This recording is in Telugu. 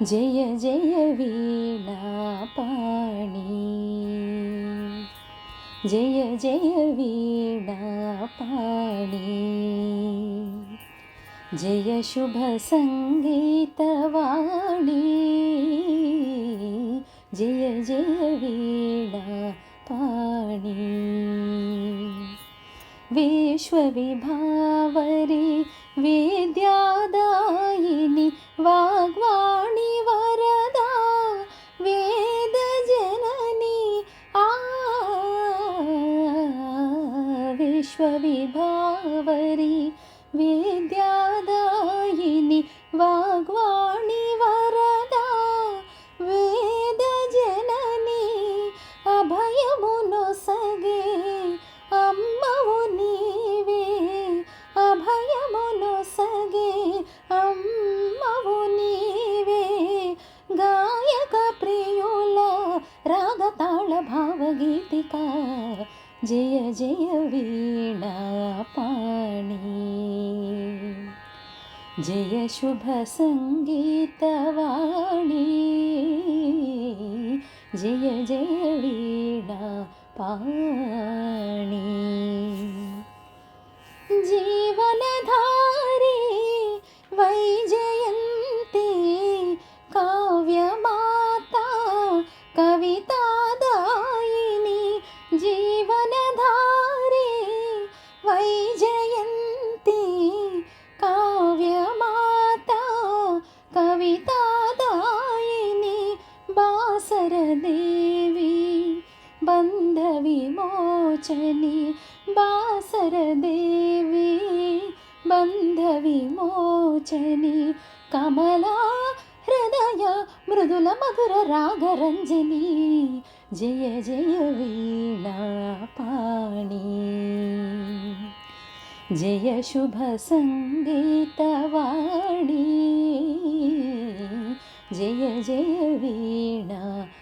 जय जय वीणापाणी, जय जय वीणापाणी, जय शुभ संगीतवाणी, जय जय वीणापाणी, विश्वविभावरी विद्यादायिनी वाग्वाणी वरदा वेदजननी विश्वविभावरी विद्यादायिनी वाग्वाणी वरदा वेदजननी अभयमुनొసగే అమ్మవు నీవే, అభయమునొసగే అమ్మవు నీవే, గాయక ప్రియుల రాగతాళ భావగీతిక జయ జయ వీణాపాణి, జయ శుభ సంగీతవాణి, జయ జయ వీణాపాణి, జీవనధారి వైజయంతి కావ్యమాత కవితాదాయిని, జీవనధారి వైజయంతి కావ్యమాత కవితాదాయిని, బాసరదేవి బంధ విమోచని, బాసరదేవి బంధ విమోచని, కమలా హృదయ మృదుల మధుర రాగరంజని, జయ జయ వీణాపాణి, జయ శుభ సంగీతవాణి, జయ జయ వీణాపాణి.